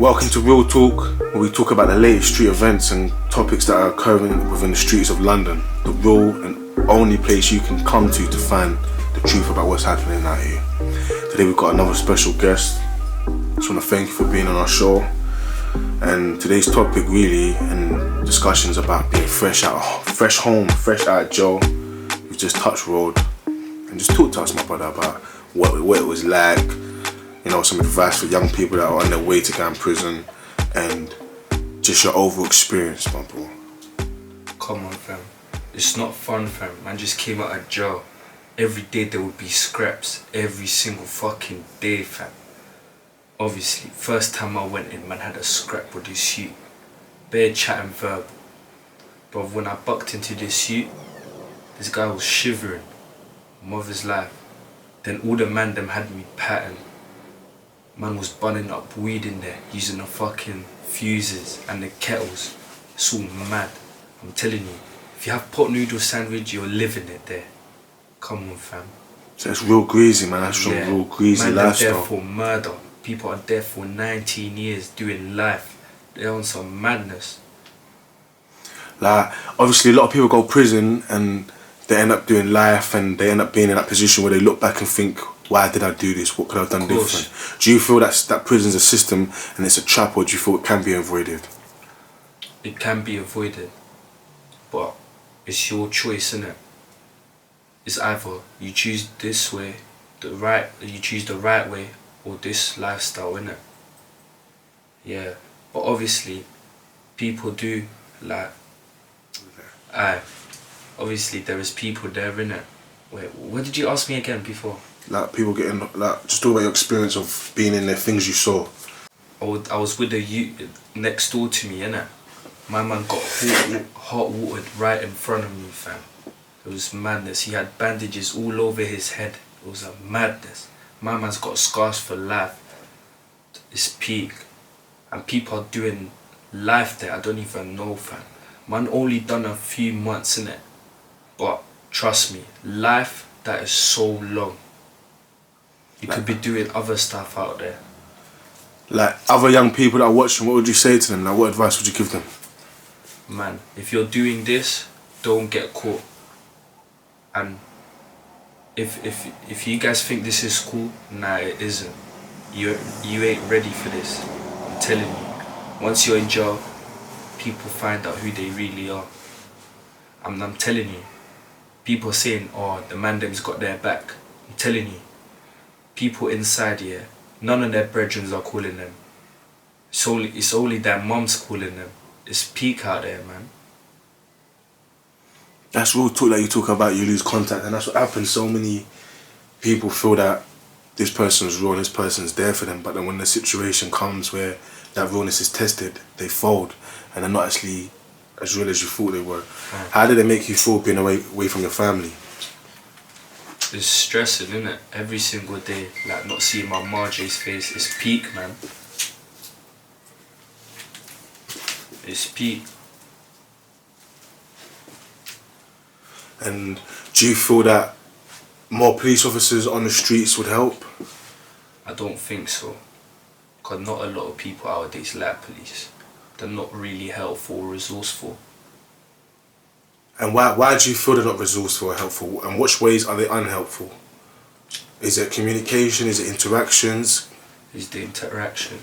Welcome to Real Talk, where we talk about the latest street events and topics that are occurring within the streets of London. The real and only place you can come to find the truth about what's happening out here. Today we've got another special guest. Just want to thank you for being on our show. And today's topic really and discussions about being fresh home, fresh out of jail. We've just touched road and just talk to us, my brother, about what it was like. You know, some advice for young people that are on their way to go in prison and just your overall experience, my bro. Come on, fam. It's not fun, fam. Man just came out of jail. Every day there would be scraps. Every single fucking day, fam. Obviously, first time I went in, man had a scrap with his suit. Bare chat and verb. But when I bucked into this suit, this guy was shivering. Mother's life. Then all the man them had me patterned. Man was bunning up weed in there, using the fucking fuses and the kettles. It's all mad. I'm telling you, if you have pot noodle sandwich, you're living it there. Come on, fam. So it's real greasy, man. That's some real greasy man, lifestyle. They're there for murder. People are there for 19 years doing life. They're on some madness. Like, obviously a lot of people go to prison and they end up doing life and they end up being in that position where they look back and think, why did I do this? What could I have done different? Do you feel that prison's a system and it's a trap, or do you feel it can be avoided? It can be avoided, but it's your choice, innit? It's either you choose this way, you choose the right way, or this lifestyle, innit? Yeah, but obviously, people do like. Obviously there is people there, innit? Wait, what did you ask me again before? Like people getting, like, just talk about your experience of being in there, things you saw. I was with the youth next door to me, innit? My man got hot watered right in front of me, fam. It was madness. He had bandages all over his head. It was a madness. My man's got scars for life. It's peak. And people are doing life there. I don't even know, fam. Man only done a few months, innit? But trust me, life that is so long. You could be doing other stuff out there. Like other young people that are watching, what would you say to them? Like, what advice would you give them? Man, if you're doing this, don't get caught. And if you guys think this is cool, nah, it isn't. You ain't ready for this. I'm telling you. Once you're in jail, people find out who they really are. I'm telling you. People saying, oh, the man them's got their back. I'm telling you. People inside here, none of their brethren are calling them. It's only their mums calling them. It's peak out there, man. That's real talk that you talk about, you lose contact, and that's what happens. So many people feel that this person's real and this person's there for them, but then when the situation comes where that realness is tested, they fold and they're not actually as real as you thought they were. How did it make you feel being away from your family? It's stressing, innit? Every single day, like not seeing my Marjay's face. It's peak, man. It's peak. And do you feel that more police officers on the streets would help? I don't think so. Because not a lot of people nowadays like police. They're not really helpful or resourceful. And why do you feel they're not resourceful or helpful? And which ways are they unhelpful? Is it communication? Is it interactions? It's the interaction.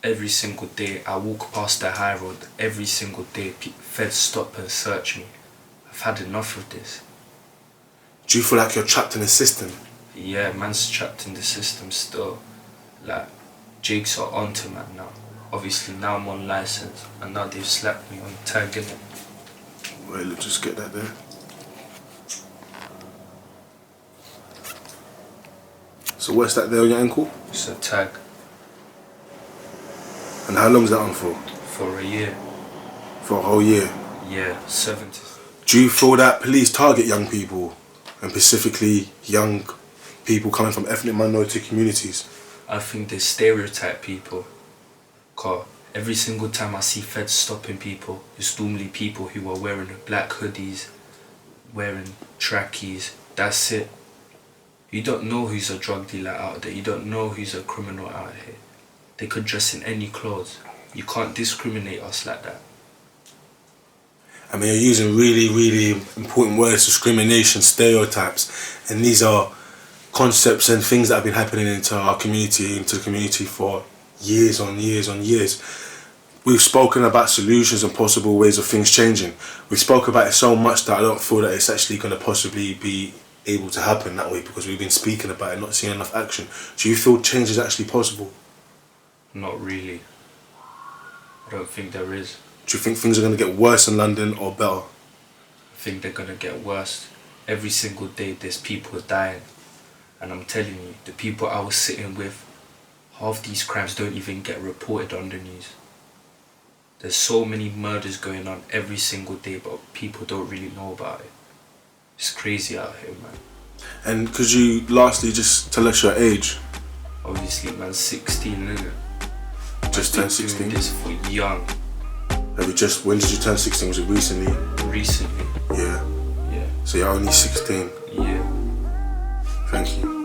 Every single day I walk past the high road, every single day feds stop and search me. I've had enough of this. Do you feel like you're trapped in the system? Yeah, man's trapped in the system still. Like, jigs are onto man now. Obviously now I'm on license and now they've slapped me on tagging it. Wait, let's just get that there. So what's that there on your ankle? It's a tag. And how long is that on for? For a year. For a whole year? Yeah, 70. Do you feel that police target young people, and specifically young people coming from ethnic minority communities? I think they stereotype people. Cause every single time I see feds stopping people, it's normally people who are wearing black hoodies, wearing trackies. That's it. You don't know who's a drug dealer out there. You don't know who's a criminal out here. They could dress in any clothes. You can't discriminate us like that. I mean, you're using really, really important words: discrimination, stereotypes, and these are concepts and things that have been happening into our community, into the community for years on years on years. We've spoken about solutions and possible ways of things changing. We've spoken about it so much that I don't feel that it's actually going to possibly be able to happen that way, because we've been speaking about it, not seeing enough action. Do you feel change is actually possible? Not really. I don't think there is. Do you think things are going to get worse in London or better? I think they're gonna get worse. Every single day there's people dying. And I'm telling you, the people I was sitting with, half these crimes don't even get reported on the news. There's so many murders going on every single day, but people don't really know about it. It's crazy out here, man. And could you lastly just tell us your age? Obviously, man, 16, innit? Just turned 16? This for young. When did you turn 16? Was it recently? Recently. Yeah. Yeah. So you're only 16? Yeah. Thank you.